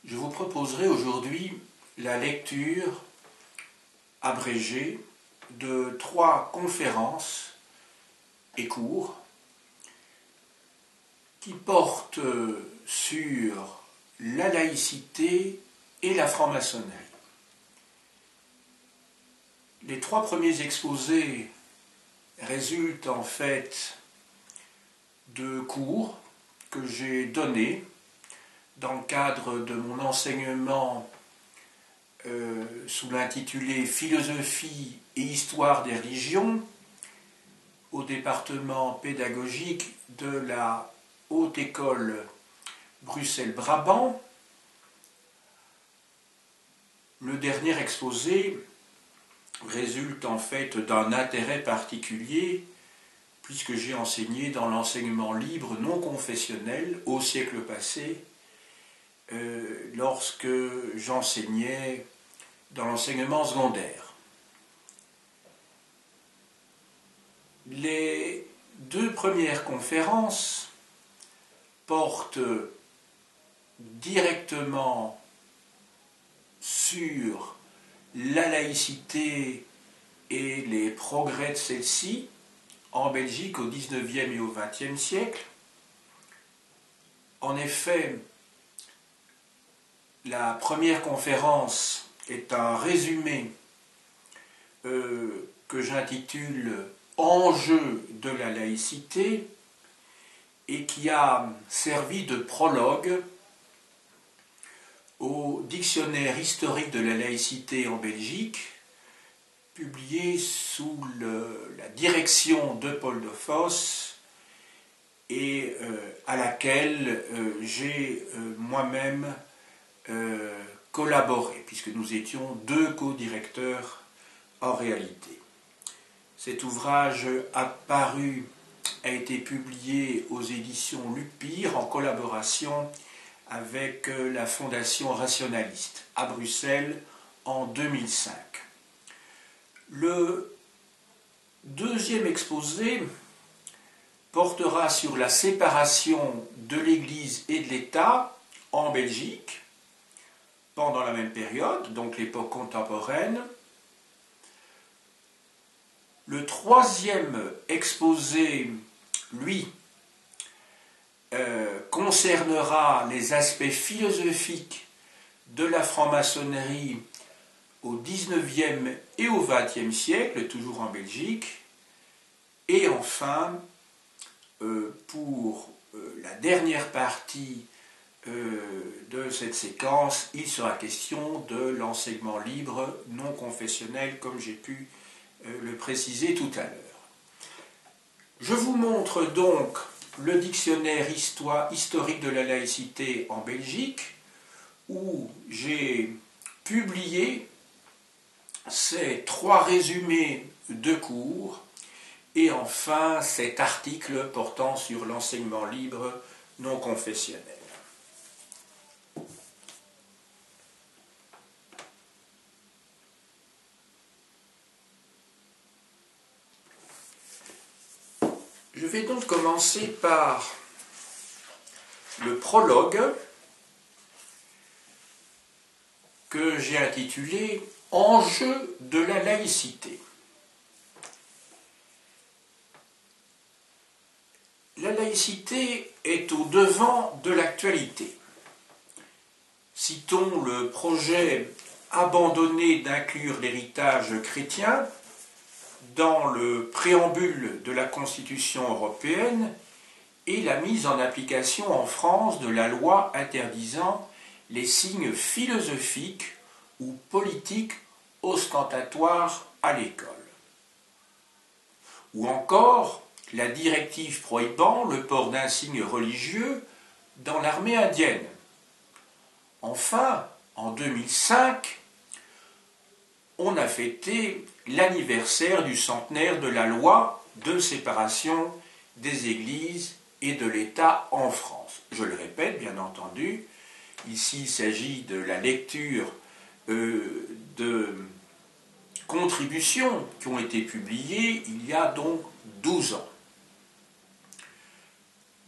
Je vous proposerai aujourd'hui la lecture abrégée de 3 conférences et cours qui portent sur la laïcité et la franc-maçonnerie. Les 3 premiers exposés résultent en fait de cours que j'ai donnés dans le cadre de mon enseignement sous l'intitulé Philosophie et histoire des religions au département pédagogique de la Haute École Bruxelles-Brabant. Le dernier exposé résulte en fait d'un intérêt particulier puisque j'ai enseigné dans l'enseignement libre non confessionnel au siècle passé lorsque j'enseignais dans l'enseignement secondaire. Les 2 premières conférences portent directement sur la laïcité et les progrès de celle-ci en Belgique au XIXe et au XXe siècle. En effet, la première conférence est un résumé que j'intitule « Enjeux de la laïcité » et qui a servi de prologue au dictionnaire historique de la laïcité en Belgique, publié sous la direction de Paul de Vos et à laquelle j'ai moi-même collaboré, puisque nous étions 2 co-directeurs en réalité. Cet ouvrage a été publié aux éditions Lupire en collaboration avec la Fondation Rationaliste à Bruxelles en 2005. Le deuxième exposé portera sur la séparation de l'Église et de l'État en Belgique pendant la même période, donc l'époque contemporaine. Le troisième exposé, lui, concernera les aspects philosophiques de la franc-maçonnerie au XIXe et au XXe siècle, toujours en Belgique. Et enfin, pour la dernière partie de cette séquence, il sera question de l'enseignement libre non confessionnel, comme j'ai pu le préciser tout à l'heure. Je vous montre donc le dictionnaire historique de la laïcité en Belgique, où j'ai publié ces 3 résumés de cours, et enfin cet article portant sur l'enseignement libre non confessionnel. Je vais donc commencer par le prologue que j'ai intitulé « Enjeux de la laïcité ». La laïcité est au devant de l'actualité. Citons le projet abandonné d'inclure l'héritage chrétien dans le préambule de la Constitution européenne et la mise en application en France de la loi interdisant les signes philosophiques ou politiques ostentatoires à l'école. Ou encore la directive prohibant le port d'insignes religieux dans l'armée indienne. Enfin, en 2005, on a fêté l'anniversaire du centenaire de la loi de séparation des églises et de l'État en France. Je le répète, bien entendu, ici il s'agit de la lecture de contributions qui ont été publiées il y a donc 12 ans.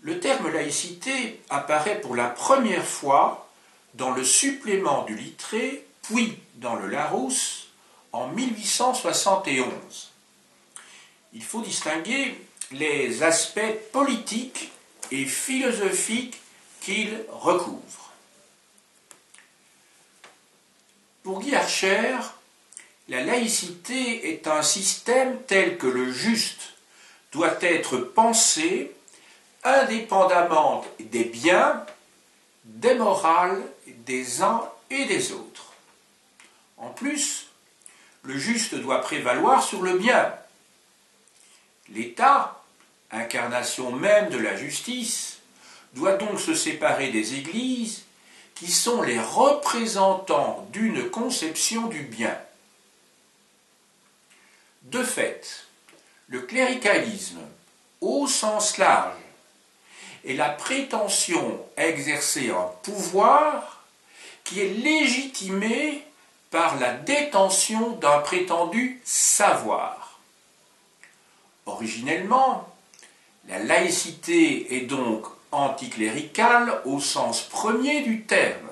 Le terme laïcité apparaît pour la première fois dans le supplément du Littré, puis dans le Larousse, en 1871. Il faut distinguer les aspects politiques et philosophiques qu'il recouvre. Pour Guy Archer, la laïcité est un système tel que le juste doit être pensé indépendamment des biens, des morales des uns et des autres. En plus, le juste doit prévaloir sur le bien. L'État, incarnation même de la justice, doit donc se séparer des églises qui sont les représentants d'une conception du bien. De fait, le cléricalisme, au sens large, est la prétention à exercer un pouvoir qui est légitimé par la détention d'un prétendu savoir. Originellement, la laïcité est donc anticléricale au sens premier du terme,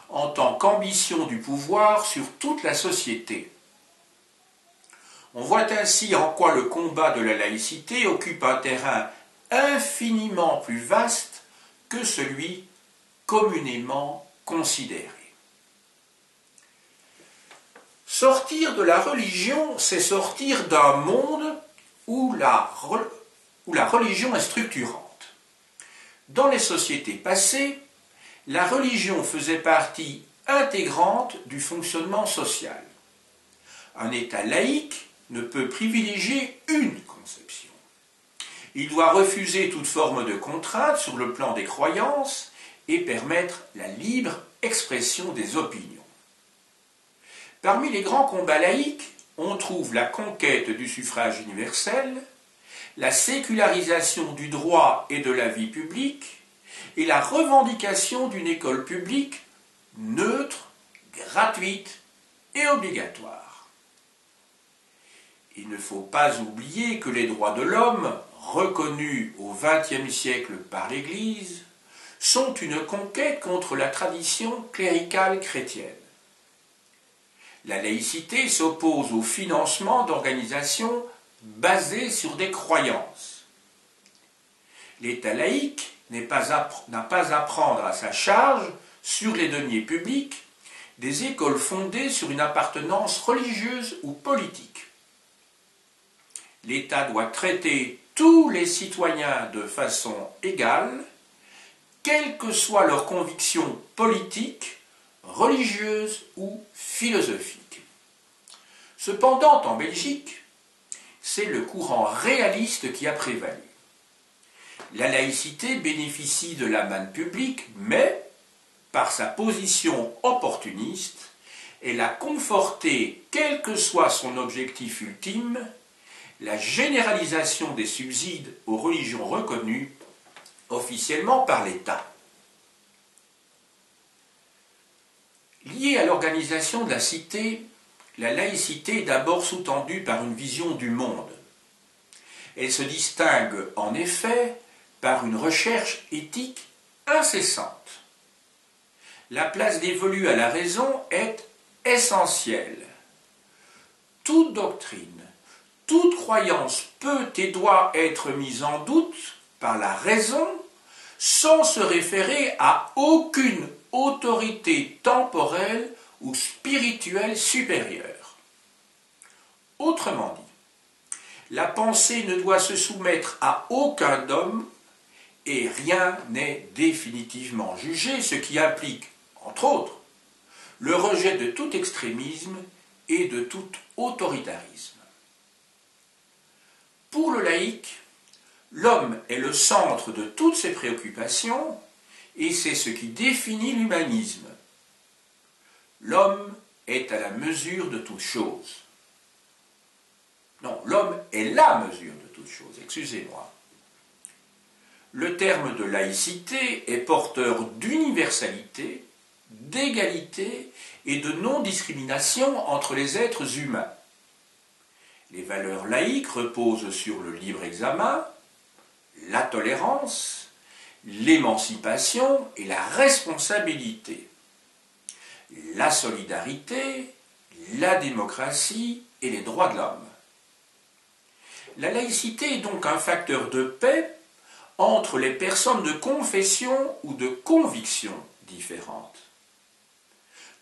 en tant qu'ambition du pouvoir sur toute la société. On voit ainsi en quoi le combat de la laïcité occupe un terrain infiniment plus vaste que celui communément considéré. Sortir de la religion, c'est sortir d'un monde où la religion est structurante. Dans les sociétés passées, la religion faisait partie intégrante du fonctionnement social. Un État laïque ne peut privilégier une conception. Il doit refuser toute forme de contrainte sur le plan des croyances et permettre la libre expression des opinions. Parmi les grands combats laïques, on trouve la conquête du suffrage universel, la sécularisation du droit et de la vie publique et la revendication d'une école publique neutre, gratuite et obligatoire. Il ne faut pas oublier que les droits de l'homme, reconnus au XXe siècle par l'Église, sont une conquête contre la tradition cléricale chrétienne. La laïcité s'oppose au financement d'organisations basées sur des croyances. L'État laïque n'a pas à prendre à sa charge, sur les deniers publics, des écoles fondées sur une appartenance religieuse ou politique. L'État doit traiter tous les citoyens de façon égale, quelles que soient leurs convictions politiques, religieuses ou philosophiques. Cependant, en Belgique, c'est le courant réaliste qui a prévalu. La laïcité bénéficie de la manne publique, mais, par sa position opportuniste, elle a conforté, quel que soit son objectif ultime, la généralisation des subsides aux religions reconnues officiellement par l'État. Liée à l'organisation de la cité, la laïcité est d'abord sous-tendue par une vision du monde. Elle se distingue en effet par une recherche éthique incessante. La place dévolue à la raison est essentielle. Toute doctrine, toute croyance peut et doit être mise en doute par la raison sans se référer à aucune autorité temporelle ou spirituelle supérieure. Autrement dit, la pensée ne doit se soumettre à aucun dogme et rien n'est définitivement jugé, ce qui implique, entre autres, le rejet de tout extrémisme et de tout autoritarisme. Pour le laïc, l'homme est le centre de toutes ses préoccupations et c'est ce qui définit l'humanisme. L'homme est à la mesure de toute chose. Non, l'homme est la mesure de toute chose, excusez-moi. Le terme de laïcité est porteur d'universalité, d'égalité et de non-discrimination entre les êtres humains. Les valeurs laïques reposent sur le libre examen, la tolérance, l'émancipation et la responsabilité, la solidarité, la démocratie et les droits de l'homme. La laïcité est donc un facteur de paix entre les personnes de confession ou de conviction différentes.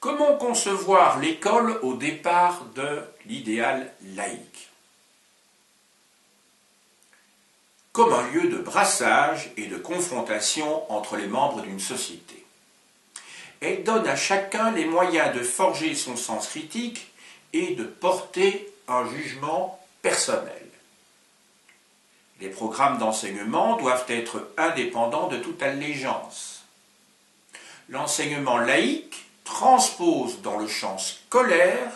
Comment concevoir l'école au départ de l'idéal laïque? Comme un lieu de brassage et de confrontation entre les membres d'une société. Elle donne à chacun les moyens de forger son sens critique et de porter un jugement personnel. Les programmes d'enseignement doivent être indépendants de toute allégeance. L'enseignement laïque transpose dans le champ scolaire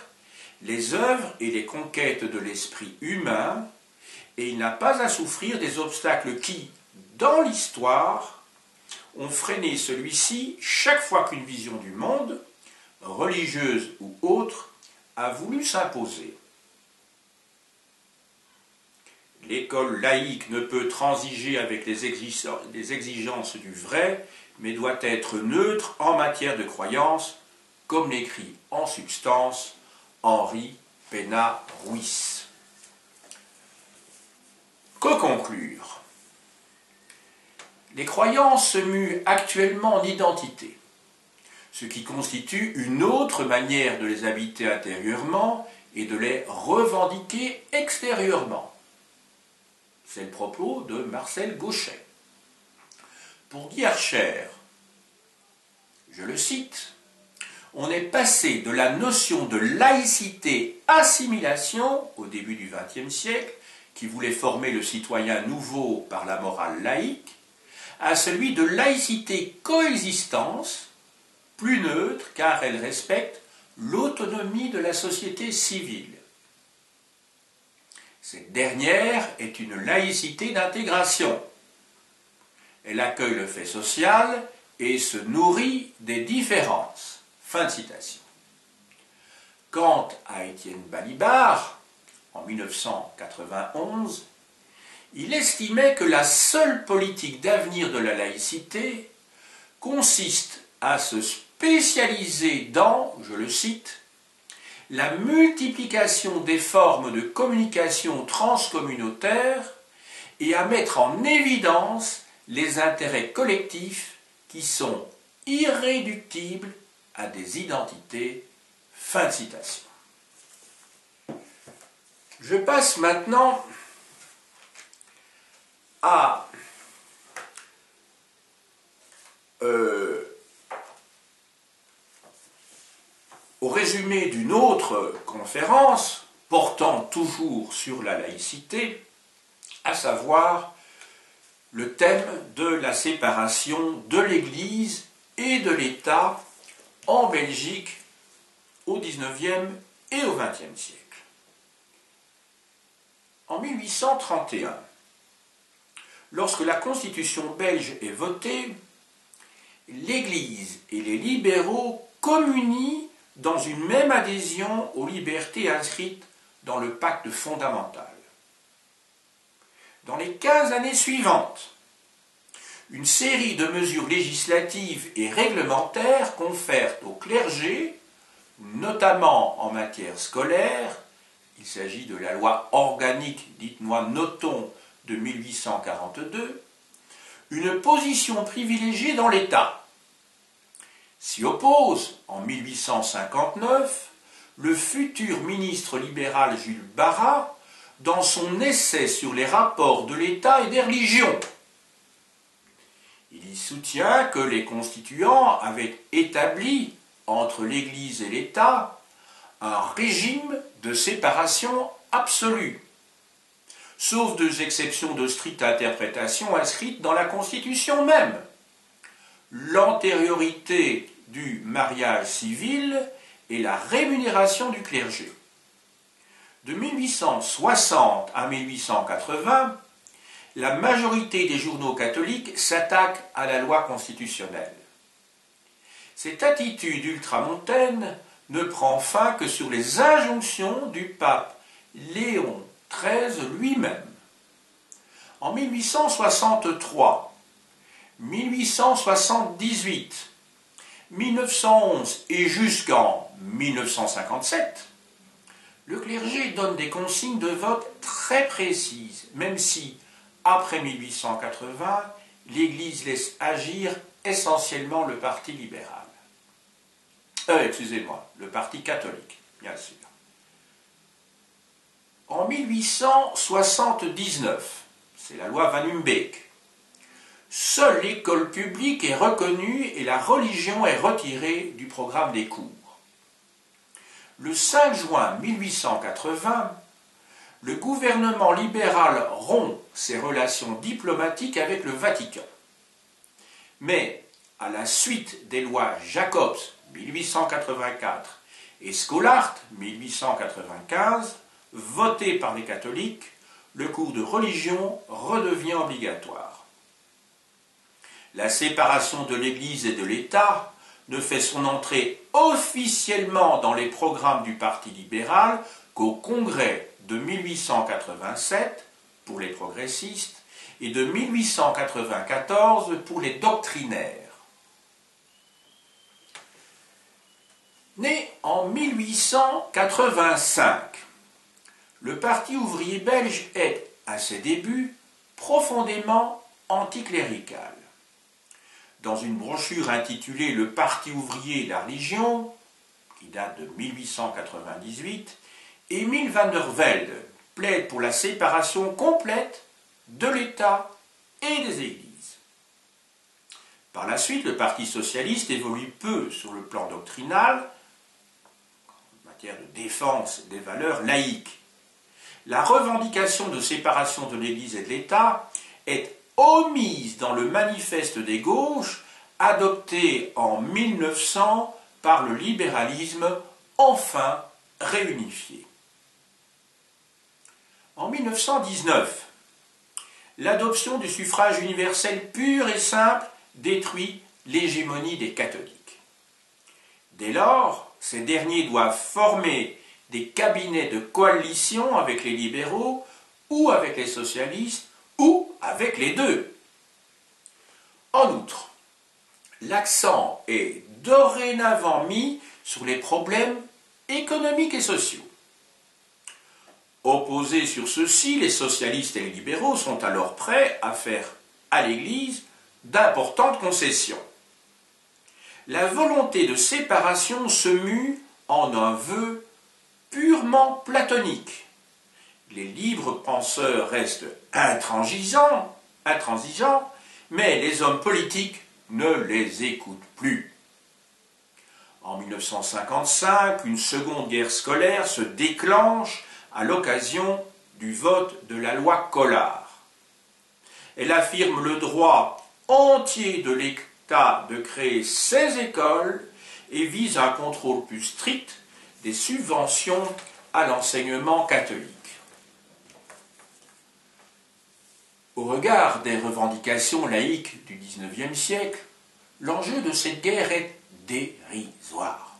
les œuvres et les conquêtes de l'esprit humain et il n'a pas à souffrir des obstacles qui, dans l'histoire, ont freiné celui-ci chaque fois qu'une vision du monde, religieuse ou autre, a voulu s'imposer. L'école laïque ne peut transiger avec les exigences du vrai, mais doit être neutre en matière de croyance, comme l'écrit en substance Henri Pénat-Ruiz. Que conclure? Les croyances se muent actuellement en identité, ce qui constitue une autre manière de les habiter intérieurement et de les revendiquer extérieurement. C'est le propos de Marcel Gauchet. Pour Guy Archer, je le cite, « On est passé de la notion de laïcité-assimilation au début du XXe siècle, qui voulait former le citoyen nouveau par la morale laïque, à celui de laïcité-coexistence, plus neutre car elle respecte l'autonomie de la société civile. Cette dernière est une laïcité d'intégration. Elle accueille le fait social et se nourrit des différences. » Fin de citation. Quant à Étienne Balibar, en 1991, il estimait que la seule politique d'avenir de la laïcité consiste à se spécialiser dans, je le cite, la multiplication des formes de communication transcommunautaire et à mettre en évidence les intérêts collectifs qui sont irréductibles à des identités. Fin de citation. Je passe maintenant au résumé d'une autre conférence portant toujours sur la laïcité, à savoir le thème de la séparation de l'Église et de l'État en Belgique au XIXe et au XXe siècle. En 1831, lorsque la Constitution belge est votée, l'Église et les libéraux communient dans une même adhésion aux libertés inscrites dans le pacte fondamental. Dans les 15 années suivantes, une série de mesures législatives et réglementaires confèrent au clergé, notamment en matière scolaire, il s'agit de la loi organique dite loi Nothomb de 1842, une position privilégiée dans l'État. S'y oppose, en 1859, le futur ministre libéral Jules Barras dans son essai sur les rapports de l'État et des religions. Il y soutient que les constituants avaient établi entre l'Église et l'État un régime de séparation absolue, sauf deux exceptions de stricte interprétation inscrites dans la Constitution même. L'antériorité du mariage civil et la rémunération du clergé. De 1860 à 1880, la majorité des journaux catholiques s'attaque à la loi constitutionnelle. Cette attitude ultramontaine ne prend fin que sur les injonctions du pape Léon XIII lui-même. En 1863, 1878, 1911 et jusqu'en 1957, le clergé donne des consignes de vote très précises, même si, après 1880, l'Église laisse agir essentiellement le Parti libéral. Le Parti catholique, bien sûr. En 1879, c'est la loi Van Humbeek, seule l'école publique est reconnue et la religion est retirée du programme des cours. Le 5 juin 1880, le gouvernement libéral rompt ses relations diplomatiques avec le Vatican. Mais, à la suite des lois Jacobs 1884 et Scholart 1895, votées par les catholiques, le cours de religion redevient obligatoire. La séparation de l'Église et de l'État ne fait son entrée officiellement dans les programmes du Parti libéral qu'au congrès de 1887 pour les progressistes et de 1894 pour les doctrinaires. Né en 1885, le Parti ouvrier belge est, à ses débuts, profondément anticlérical. Dans une brochure intitulée « Le Parti ouvrier et la religion », qui date de 1898, Émile van der Velde plaide pour la séparation complète de l'État et des églises. Par la suite, le Parti socialiste évolue peu sur le plan doctrinal, en matière de défense des valeurs laïques. La revendication de séparation de l'Église et de l'État est omise dans le manifeste des gauches adopté en 1900 par le libéralisme enfin réunifié. En 1919, l'adoption du suffrage universel pur et simple détruit l'hégémonie des catholiques. Dès lors, ces derniers doivent former des cabinets de coalition avec les libéraux ou avec les socialistes ou avec les deux. En outre, l'accent est dorénavant mis sur les problèmes économiques et sociaux. Opposés sur ceux-ci, les socialistes et les libéraux sont alors prêts à faire à l'Église d'importantes concessions. La volonté de séparation se mue en un vœu purement platonique. Les libres penseurs restent intransigeants, mais les hommes politiques ne les écoutent plus. En 1955, une seconde guerre scolaire se déclenche à l'occasion du vote de la loi Collard. Elle affirme le droit entier de l'État de créer ses écoles et vise un contrôle plus strict des subventions à l'enseignement catholique. Au regard des revendications laïques du XIXe siècle, l'enjeu de cette guerre est dérisoire.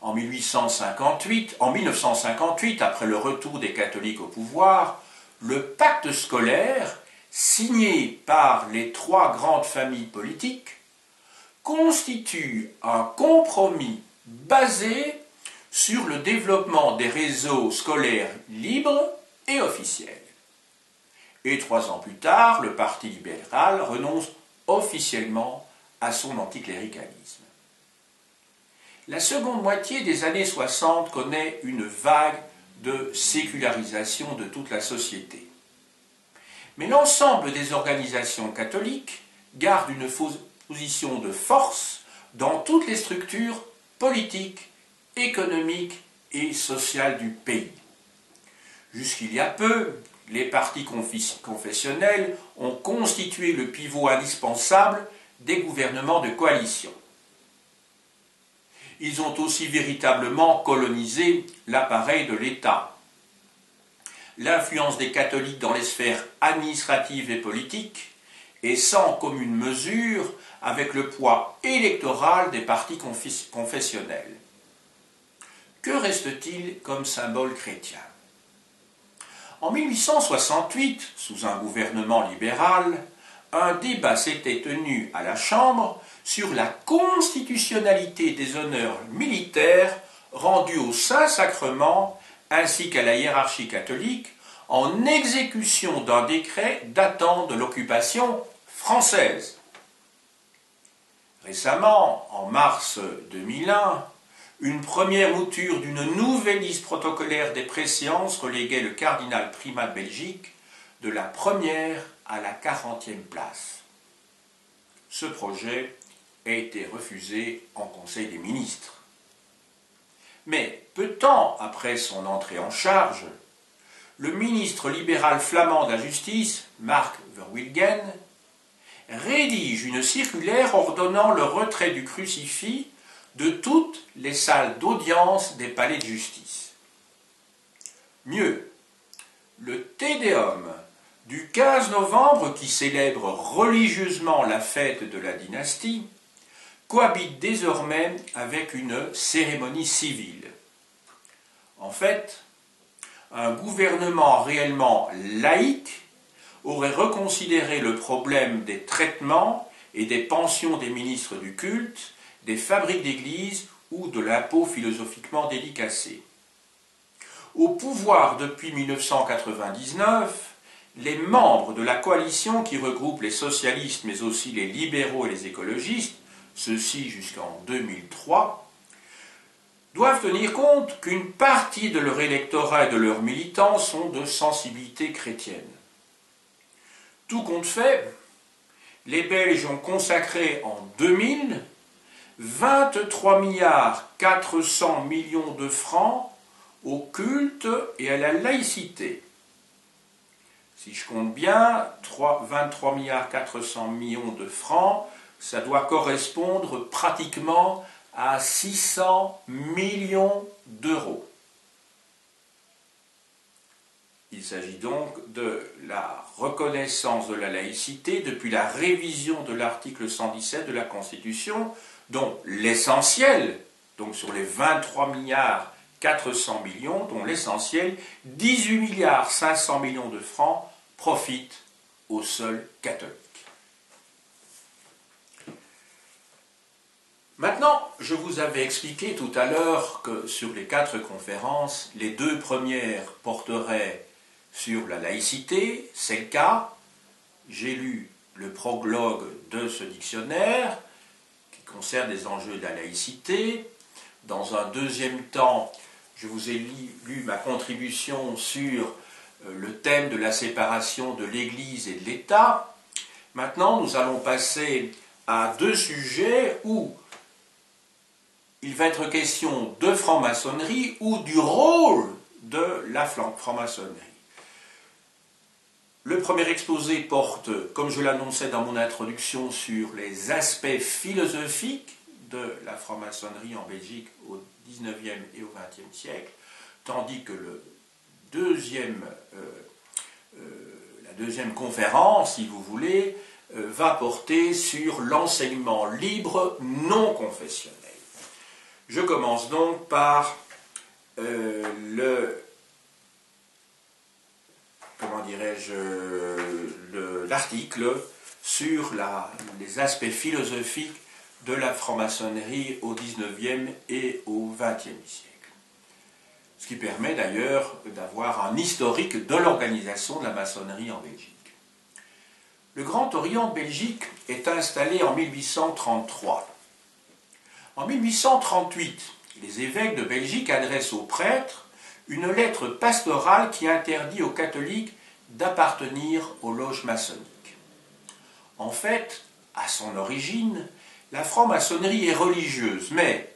En 1958, après le retour des catholiques au pouvoir, le pacte scolaire, signé par les trois grandes familles politiques, constitue un compromis basé sur le développement des réseaux scolaires libres et officiels. Et 3 ans plus tard, le Parti libéral renonce officiellement à son anticléricalisme. La seconde moitié des années 60 connaît une vague de sécularisation de toute la société. Mais l'ensemble des organisations catholiques garde une position de force dans toutes les structures politiques, économiques et sociales du pays. Jusqu'il y a peu, les partis confessionnels ont constitué le pivot indispensable des gouvernements de coalition. Ils ont aussi véritablement colonisé l'appareil de l'État. L'influence des catholiques dans les sphères administratives et politiques est sans commune mesure avec le poids électoral des partis confessionnels. Que reste-t-il comme symbole chrétien ? En 1868, sous un gouvernement libéral, un débat s'était tenu à la Chambre sur la constitutionnalité des honneurs militaires rendus au Saint-Sacrement ainsi qu'à la hiérarchie catholique en exécution d'un décret datant de l'occupation française. Récemment, en mars 2001, une première mouture d'une nouvelle liste protocolaire des préséances reléguait le cardinal primat de Belgique de la première à la 40e place. Ce projet a été refusé en Conseil des ministres. Mais peu de temps après son entrée en charge, le ministre libéral flamand de la Justice, Mark Verwilgen, rédige une circulaire ordonnant le retrait du crucifix de toutes les salles d'audience des palais de justice. Mieux, le Te Deum du 15 novembre, qui célèbre religieusement la fête de la dynastie, cohabite désormais avec une cérémonie civile. En fait, un gouvernement réellement laïque aurait reconsidéré le problème des traitements et des pensions des ministres du culte, des fabriques d'églises ou de l'impôt philosophiquement dédicacé. Au pouvoir depuis 1999, les membres de la coalition qui regroupe les socialistes mais aussi les libéraux et les écologistes, ceux-ci jusqu'en 2003, doivent tenir compte qu'une partie de leur électorat et de leurs militants sont de sensibilité chrétienne. Tout compte fait, les Belges ont consacré en 2000 23 milliards 400 millions de francs au culte et à la laïcité. Si je compte bien, 23 milliards 400 millions de francs, ça doit correspondre pratiquement à 600 millions d'euros. Il s'agit donc de la reconnaissance de la laïcité depuis la révision de l'article 117 de la Constitution, dont l'essentiel, donc sur les 23 milliards 400 millions, dont l'essentiel, 18 milliards 500 millions de francs, profite aux seuls catholiques. Maintenant, je vous avais expliqué tout à l'heure que sur les 4 conférences, les 2 premières porteraient sur la laïcité, c'est le cas. J'ai lu le prologue de ce dictionnaire qui concerne les enjeux de la laïcité. Dans un deuxième temps, je vous ai lu ma contribution sur le thème de la séparation de l'Église et de l'État. Maintenant, nous allons passer à 2 sujets où il va être question de franc-maçonnerie ou du rôle de la franc-maçonnerie. Le premier exposé porte, comme je l'annonçais dans mon introduction, sur les aspects philosophiques de la franc-maçonnerie en Belgique au XIXe et au XXe siècle, tandis que la deuxième conférence, si vous voulez, va porter sur l'enseignement libre non confessionnel. Je commence donc par l'article sur les aspects philosophiques de la franc-maçonnerie au XIXe et au XXe siècle. Ce qui permet d'ailleurs d'avoir un historique de l'organisation de la maçonnerie en Belgique. Le Grand Orient de Belgique est installé en 1833. En 1838, les évêques de Belgique adressent aux prêtres une lettre pastorale qui interdit aux catholiques d'appartenir aux loges maçonniques. En fait, à son origine, la franc-maçonnerie est religieuse, mais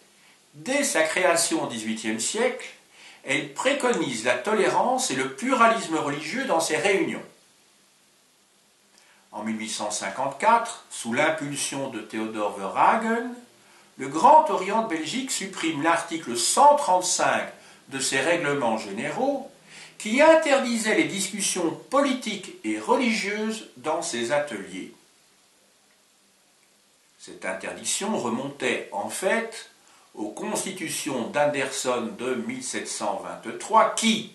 dès sa création au XVIIIe siècle, elle préconise la tolérance et le pluralisme religieux dans ses réunions. En 1854, sous l'impulsion de Theodor Verhagen, le Grand Orient de Belgique supprime l'article 135 de ses règlements généraux qui interdisait les discussions politiques et religieuses dans ses ateliers. Cette interdiction remontait en fait aux constitutions d'Anderson de 1723 qui,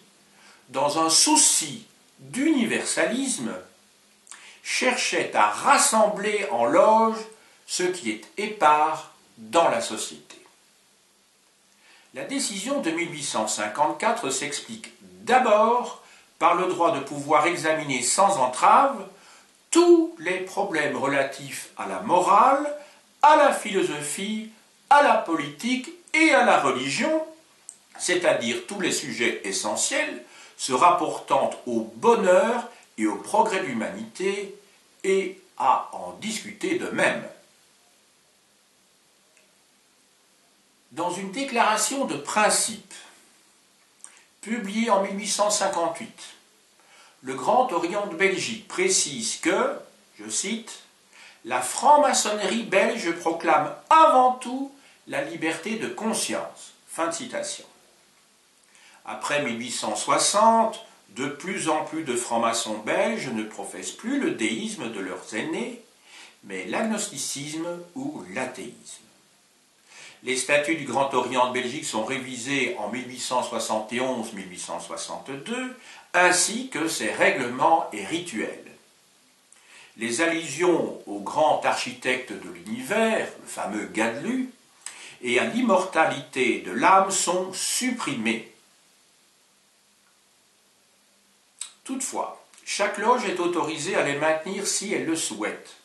dans un souci d'universalisme, cherchait à rassembler en loge ce qui est épars dans la société. La décision de 1854 s'explique d'abord par le droit de pouvoir examiner sans entrave tous les problèmes relatifs à la morale, à la philosophie, à la politique et à la religion, c'est-à-dire tous les sujets essentiels se rapportant au bonheur et au progrès de l'humanité, et à en discuter de même. Dans une déclaration de principe publiée en 1858, le Grand Orient de Belgique précise que, je cite, « La franc-maçonnerie belge proclame avant tout la liberté de conscience ». Fin de citation. Après 1860, de plus en plus de francs-maçons belges ne professent plus le déisme de leurs aînés, mais l'agnosticisme ou l'athéisme. Les statuts du Grand Orient de Belgique sont révisés en 1871-1862, ainsi que ses règlements et rituels. Les allusions au grand architecte de l'univers, le fameux Gadlu, et à l'immortalité de l'âme sont supprimées. Toutefois, chaque loge est autorisée à les maintenir si elle le souhaite.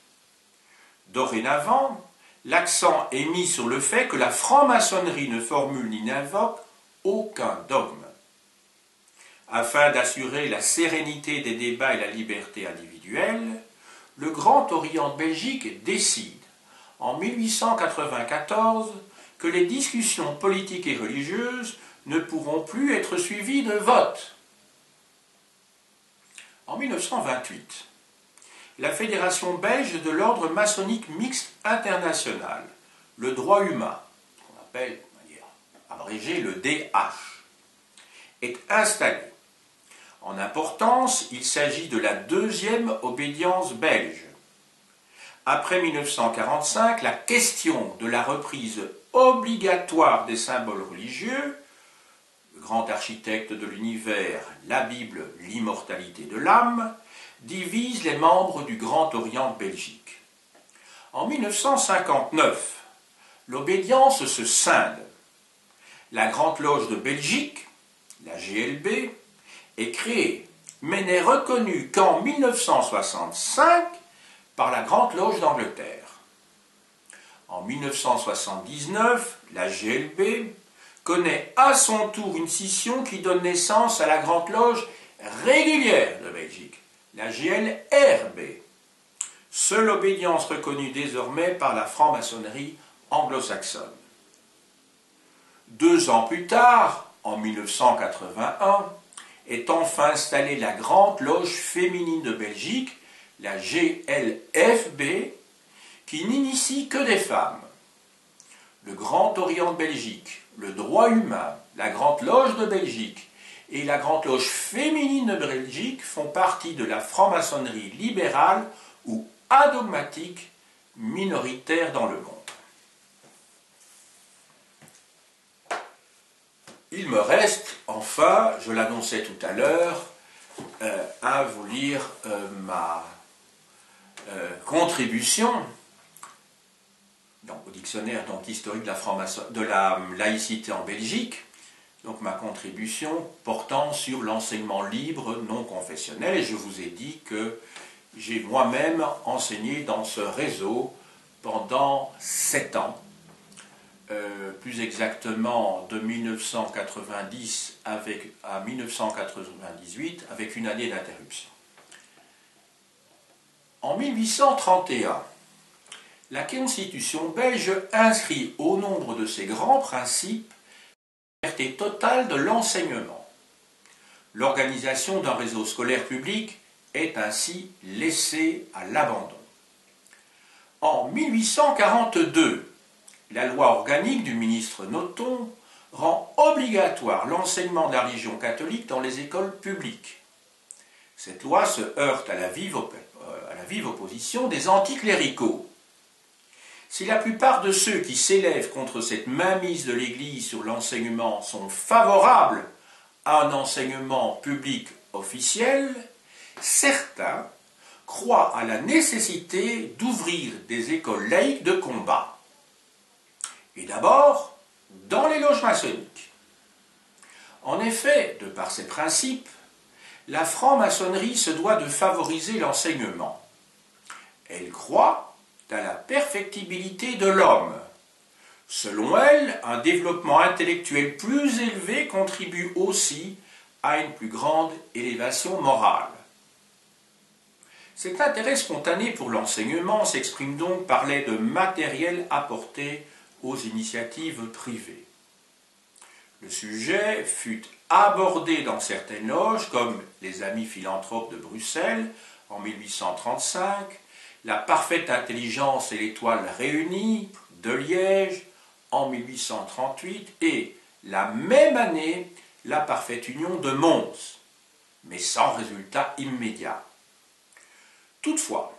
Dorénavant, l'accent est mis sur le fait que la franc-maçonnerie ne formule ni n'invoque aucun dogme. Afin d'assurer la sérénité des débats et la liberté individuelle, le Grand Orient de Belgique décide, en 1894, que les discussions politiques et religieuses ne pourront plus être suivies de vote. En 1928, la Fédération belge de l'ordre maçonnique mixte international, le droit humain, qu'on appelle de manière abrégée le DH, est installée. En importance, il s'agit de la deuxième obédience belge. Après 1945, la question de la reprise obligatoire des symboles religieux, le grand architecte de l'univers, la Bible, l'immortalité de l'âme, divise les membres du Grand Orient de Belgique. En 1959, l'obédience se scinde. La Grande Loge de Belgique, la GLB, est créée, mais n'est reconnue qu'en 1965 par la Grande Loge d'Angleterre. En 1979, la GLB connaît à son tour une scission qui donne naissance à la Grande Loge régulière de Belgique, la GLRB, seule obédience reconnue désormais par la franc-maçonnerie anglo-saxonne. 2 ans plus tard, en 1981, est enfin installée la Grande Loge féminine de Belgique, la GLFB, qui n'initie que des femmes. Le Grand Orient de Belgique, le droit humain, la Grande Loge de Belgique et la Grande Loge féminine de Belgique font partie de la franc-maçonnerie libérale ou adogmatique minoritaire dans le monde. Il me reste, enfin, je l'annonçais tout à l'heure, à vous lire ma contribution au dictionnaire historique de la laïcité en Belgique, donc ma contribution portant sur l'enseignement libre non confessionnel, et je vous ai dit que j'ai moi-même enseigné dans ce réseau pendant 7 ans, plus exactement de 1990 à 1998, avec une année d'interruption. En 1831, la Constitution belge inscrit au nombre de ses grands principes la liberté totale de l'enseignement. L'organisation d'un réseau scolaire public est ainsi laissée à l'abandon. En 1842, la loi organique du ministre Nothomb rend obligatoire l'enseignement de la religion catholique dans les écoles publiques. Cette loi se heurte à la vive opposition des anticléricaux. Si la plupart de ceux qui s'élèvent contre cette mainmise de l'Église sur l'enseignement sont favorables à un enseignement public officiel, certains croit à la nécessité d'ouvrir des écoles laïques de combat. Et d'abord, dans les loges maçonniques. En effet, de par ses principes, la franc-maçonnerie se doit de favoriser l'enseignement. Elle croit à la perfectibilité de l'homme. Selon elle, un développement intellectuel plus élevé contribue aussi à une plus grande élévation morale. Cet intérêt spontané pour l'enseignement s'exprime donc par l'aide de matériel apporté aux initiatives privées. Le sujet fut abordé dans certaines loges, comme les Amis philanthropes de Bruxelles en 1835, la Parfaite Intelligence et l'Étoile réunie de Liège en 1838 et, la même année, la Parfaite Union de Mons, mais sans résultat immédiat. Toutefois,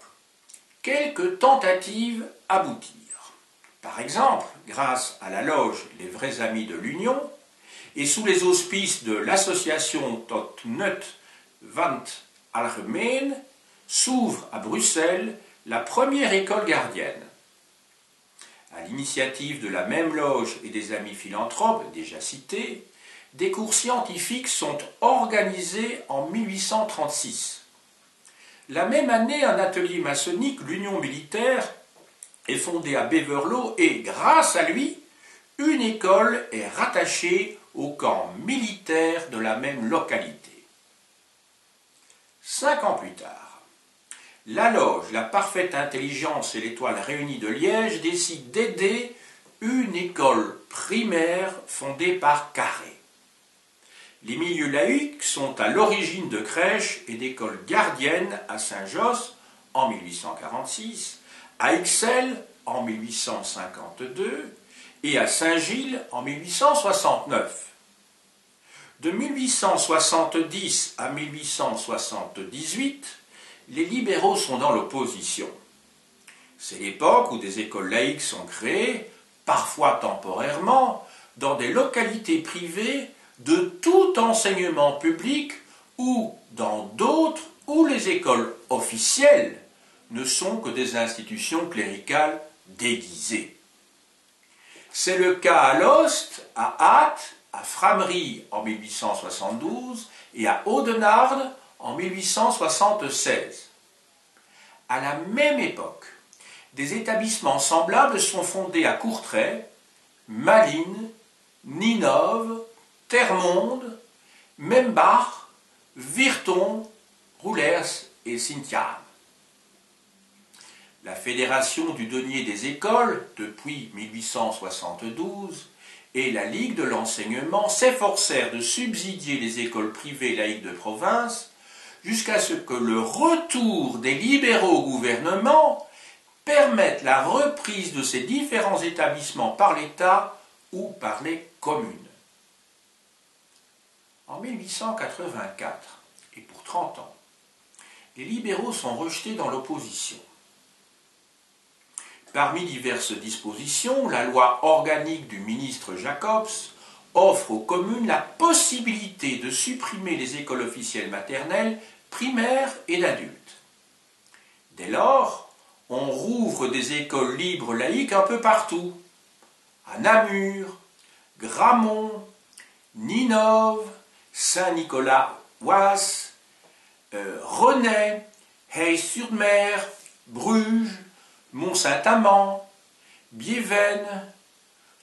quelques tentatives aboutirent. Par exemple, grâce à la loge Les Vrais Amis de l'Union et sous les auspices de l'association Tot Nut Want Algemeen, s'ouvre à Bruxelles la première école gardienne. À l'initiative de la même loge et des Amis philanthropes déjà cités, des cours scientifiques sont organisés en 1836. La même année, un atelier maçonnique, l'Union militaire, est fondé à Beverlo et, grâce à lui, une école est rattachée au camp militaire de la même localité. 5 ans plus tard, la loge La Parfaite Intelligence et l'Étoile réunie de Liège décide d'aider une école primaire fondée par Carré. Les milieux laïcs sont à l'origine de crèches et d'écoles gardiennes à Saint-Josse en 1846, à Ixelles en 1852 et à Saint-Gilles en 1869. De 1870 à 1878, les libéraux sont dans l'opposition. C'est l'époque où des écoles laïques sont créées, parfois temporairement, dans des localités privées de tout enseignement public ou dans d'autres où les écoles officielles ne sont que des institutions cléricales déguisées. C'est le cas à Lost, à Ath, à Frameries en 1872 et à Audenarde en 1876. À la même époque, des établissements semblables sont fondés à Courtrai, Malines, Ninove, Termonde, Membach, Virton, Roulers et Sintiam. La Fédération du denier des écoles, depuis 1872, et la Ligue de l'enseignement s'efforcèrent de subsidier les écoles privées laïques de province jusqu'à ce que le retour des libéraux au gouvernement permette la reprise de ces différents établissements par l'État ou par les communes. En 1884, et pour 30 ans, les libéraux sont rejetés dans l'opposition. Parmi diverses dispositions, la loi organique du ministre Jacobs offre aux communes la possibilité de supprimer les écoles officielles maternelles, primaires et d'adultes. Dès lors, on rouvre des écoles libres laïques un peu partout, à Namur, Gramont, Ninove, Saint-Nicolas-Oise, Renay, Heys-sur-Mer, Bruges, Mont-Saint-Amand, Biévenne,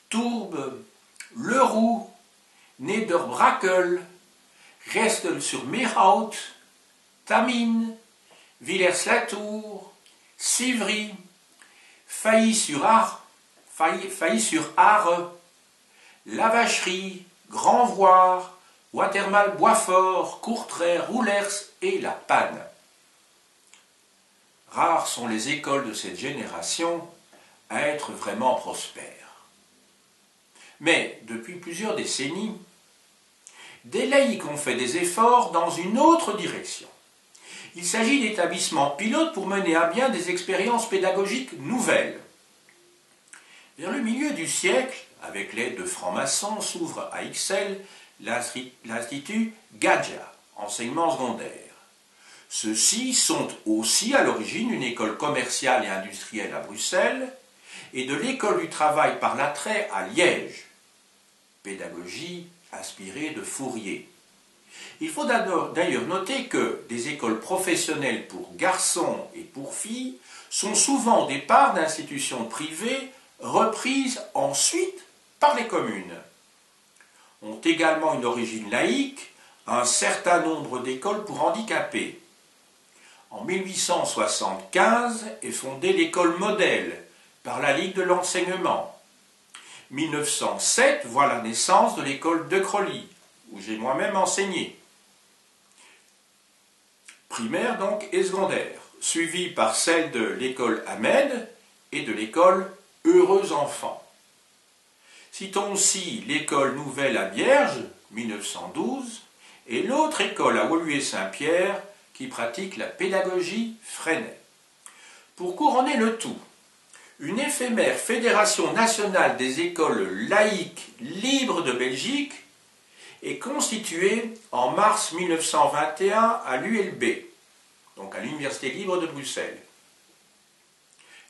Tourbe, Leroux, Nederbrakel, Restel-sur-Meerhout, Tamines, Villers-Latour, Civry, Failly-sur-Arre, La Vacherie, Grandvoire, Watermal-Boisfort, Courtrai, Roulers et La Panne. Rares sont les écoles de cette génération à être vraiment prospères. Mais, depuis plusieurs décennies, des laïcs ont fait des efforts dans une autre direction. Il s'agit d'établissements pilotes pour mener à bien des expériences pédagogiques nouvelles. Vers le milieu du siècle, avec l'aide de francs-maçons, s'ouvre à Ixelles l'Institut Gadja, enseignement secondaire. Ceux-ci sont aussi à l'origine d'une école commerciale et industrielle à Bruxelles et de l'école du travail par l'attrait à Liège, pédagogie inspirée de Fourier. Il faut d'ailleurs noter que des écoles professionnelles pour garçons et pour filles sont souvent au départ d'institutions privées reprises ensuite par les communes. Ont également une origine laïque un certain nombre d'écoles pour handicapés. En 1875 est fondée l'école modèle par la Ligue de l'enseignement. 1907 voit la naissance de l'école de Crolly, où j'ai moi-même enseigné. Primaire donc et secondaire, suivie par celle de l'école Ahmed et de l'école Heureux Enfants. Citons aussi l'école nouvelle à Vierge, 1912, et l'autre école à Woluwe-Saint-Pierre qui pratique la pédagogie Freinet. Pour couronner le tout, une éphémère Fédération nationale des écoles laïques libres de Belgique est constituée en mars 1921 à l'ULB, donc à l'Université libre de Bruxelles.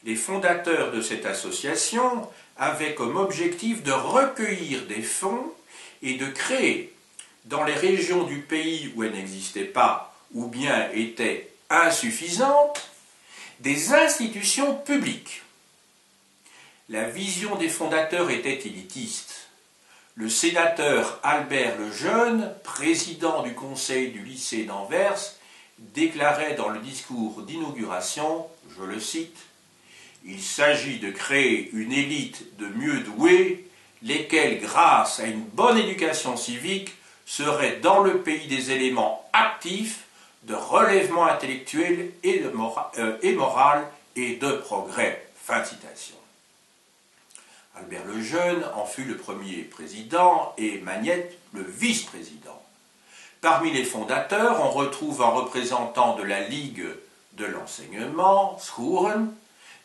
Les fondateurs de cette association avaient comme objectif de recueillir des fonds et de créer, dans les régions du pays où elles n'existaient pas ou bien étaient insuffisantes, des institutions publiques. La vision des fondateurs était élitiste. Le sénateur Albert Lejeune, président du conseil du lycée d'Anvers, déclarait dans le discours d'inauguration, je le cite, « Il s'agit de créer une élite de mieux doués, lesquels, grâce à une bonne éducation civique, seraient dans le pays des éléments actifs de relèvement intellectuel et moral et de progrès. » Fin de citation. Albert Lejeune en fut le premier président et Magnette le vice-président. Parmi les fondateurs, on retrouve un représentant de la Ligue de l'enseignement, Schoeren,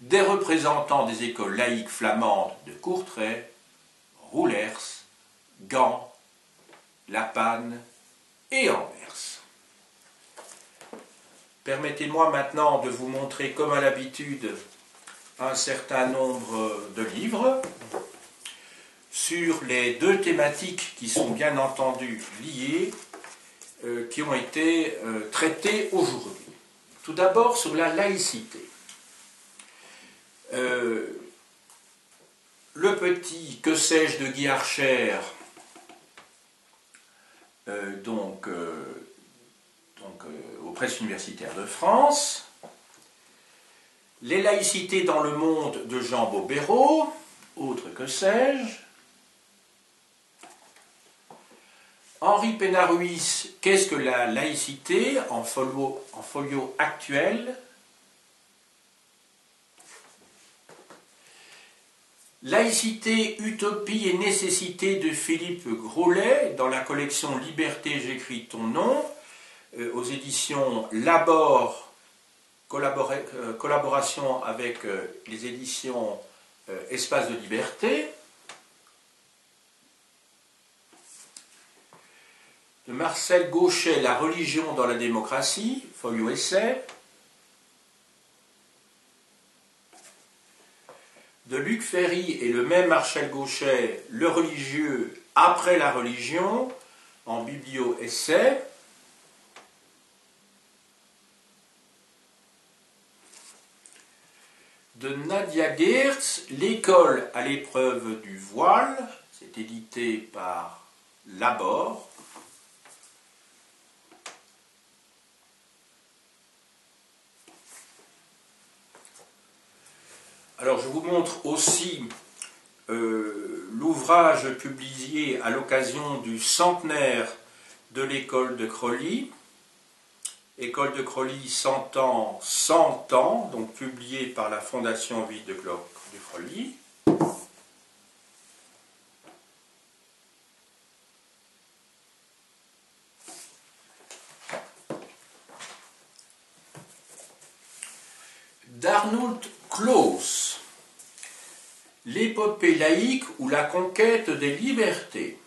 des représentants des écoles laïques flamandes de Courtrai, Roulers, Gand, La Panne et Anvers. Permettez-moi maintenant de vous montrer, comme à l'habitude, un certain nombre de livres sur les deux thématiques qui sont bien entendu liées, qui ont été traitées aujourd'hui. Tout d'abord sur la laïcité. Le petit Que sais-je de Guy Archer, aux presses universitaires de France, Les laïcités dans le monde de Jean Bobéro, autre Que sais-je, Henri Pénard-Ruiz, Qu'est-ce que la laïcité en folio actuel, Laïcité, utopie et nécessité de Philippe Grolet dans la collection Liberté, j'écris ton nom, aux éditions Labor, collaboration avec les éditions Espace de Liberté. De Marcel Gauchet, La religion dans la démocratie, folio essai. De Luc Ferry et le même Marcel Gauchet, Le religieux après la religion, en biblio-essai. De Nadia Geertz, L'école à l'épreuve du voile, c'est édité par Labor. Alors je vous montre aussi l'ouvrage publié à l'occasion du centenaire de l'école de Crolly. École de Crolly 100 ans, 100 ans, donc publié par la Fondation Vie de Crolly. D'Arnold Claus, L'épopée laïque ou la conquête des libertés,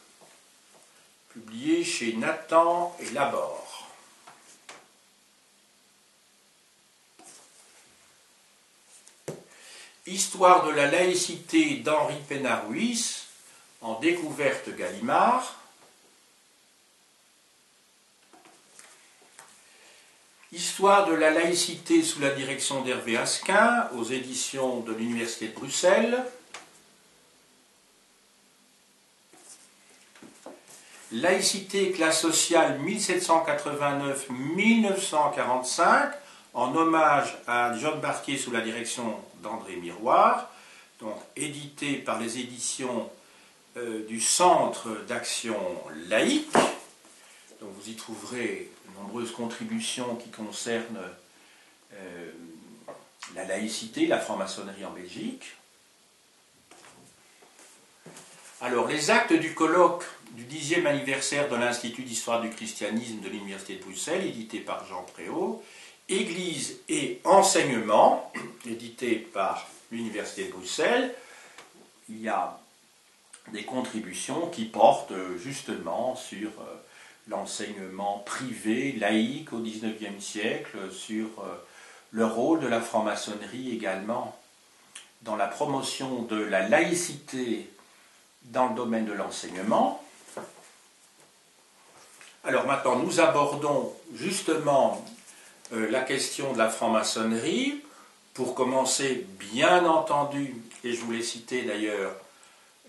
publié chez Nathan et Labor. Histoire de la laïcité d'Henri Pénard-Ruiz, en découverte Gallimard. Histoire de la laïcité sous la direction d'Hervé Asquin, aux éditions de l'Université de Bruxelles. Laïcité, classe sociale 1789-1945, en hommage à John Barquier sous la direction d'André Miroir, donc édité par les éditions du Centre d'action laïque. Donc vous y trouverez de nombreuses contributions qui concernent la laïcité, la franc-maçonnerie en Belgique. Alors, les actes du colloque du 10e anniversaire de l'Institut d'histoire du christianisme de l'Université de Bruxelles, édité par Jean Préau, Église et enseignement, édité par l'Université de Bruxelles. Il y a des contributions qui portent justement sur l'enseignement privé, laïque au XIXe siècle, sur le rôle de la franc-maçonnerie également dans la promotion de la laïcité dans le domaine de l'enseignement. Alors maintenant, nous abordons justement la question de la franc-maçonnerie. Pour commencer, bien entendu, et je voulais citer d'ailleurs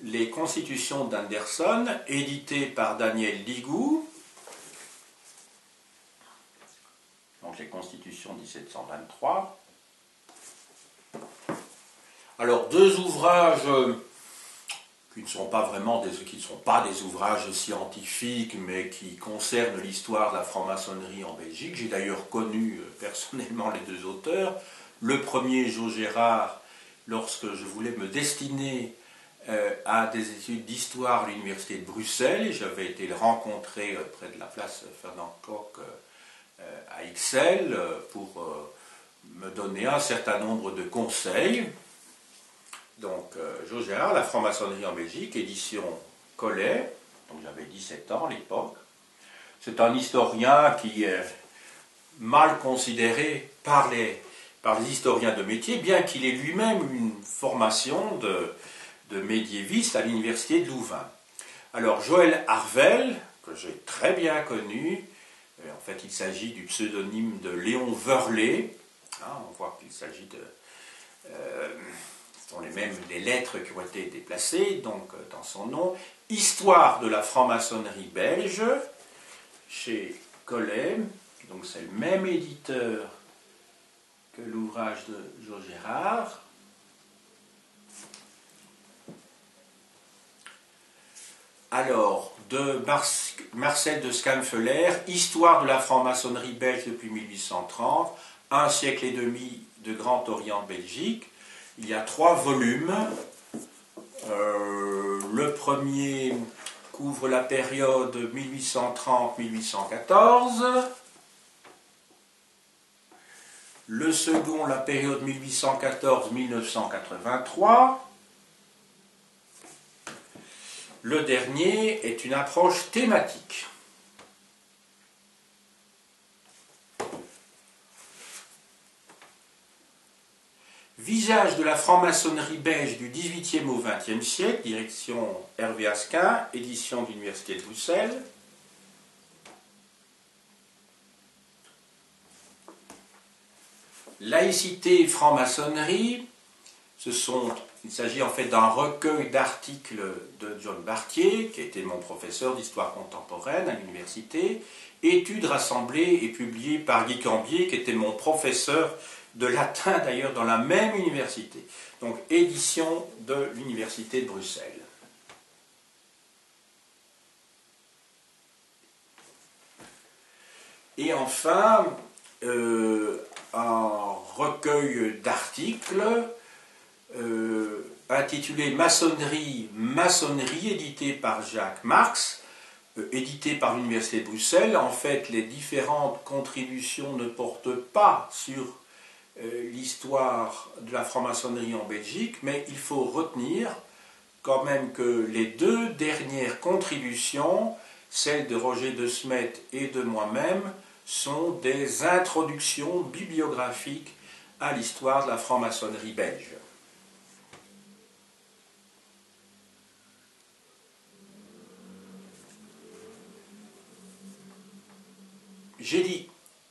les Constitutions d'Anderson, éditées par Daniel Ligou, donc les Constitutions 1723. Alors, deux ouvrages qui ne sont pas vraiment des ouvrages scientifiques, mais qui concernent l'histoire de la franc-maçonnerie en Belgique. J'ai d'ailleurs connu personnellement les deux auteurs. Le premier, Jo Gérard, lorsque je voulais me destiner à des études d'histoire à l'Université de Bruxelles. J'avais été le rencontrer près de la place Fernand Koch à Ixelles pour me donner un certain nombre de conseils. Donc, Jo Gérard, La franc-maçonnerie en Belgique, édition Collet, donc j'avais 17 ans à l'époque. C'est un historien qui est mal considéré par les historiens de métier, bien qu'il ait lui-même une formation de médiéviste à l'université de Louvain. Alors, Joël Harvel, que j'ai très bien connu, en fait il s'agit du pseudonyme de Léon Verlet, on voit qu'il s'agit de... ce sont les lettres qui ont été déplacées, donc dans son nom. Histoire de la franc-maçonnerie belge, chez Collet, donc c'est le même éditeur que l'ouvrage de Jo Gérard. Alors, de Marcel de Scanfeler, Histoire de la franc-maçonnerie belge depuis 1830, un siècle et demi de Grand Orient de Belgique. Il y a 3 volumes. Le premier couvre la période 1830-1814. Le second, la période 1814-1983. Le dernier est une approche thématique. Visage de la franc-maçonnerie belge du XVIIIe au XXe siècle, direction Hervé Asquin, édition de l'Université de Bruxelles. Laïcité et franc-maçonnerie, il s'agit en fait d'un recueil d'articles de John Barquier, qui était mon professeur d'histoire contemporaine à l'université, études rassemblées et publiées par Guy Cambier, qui était mon professeur de latin d'ailleurs dans la même université. Donc édition de l'Université de Bruxelles. Et enfin, un recueil d'articles intitulé Maçonnerie, édité par Jacques Marx, édité par l'Université de Bruxelles. En fait, les différentes contributions ne portent pas sur l'histoire de la franc-maçonnerie en Belgique, mais il faut retenir quand même que les 2 dernières contributions, celles de Roger de Smet et de moi-même, sont des introductions bibliographiques à l'histoire de la franc-maçonnerie belge. j'ai dit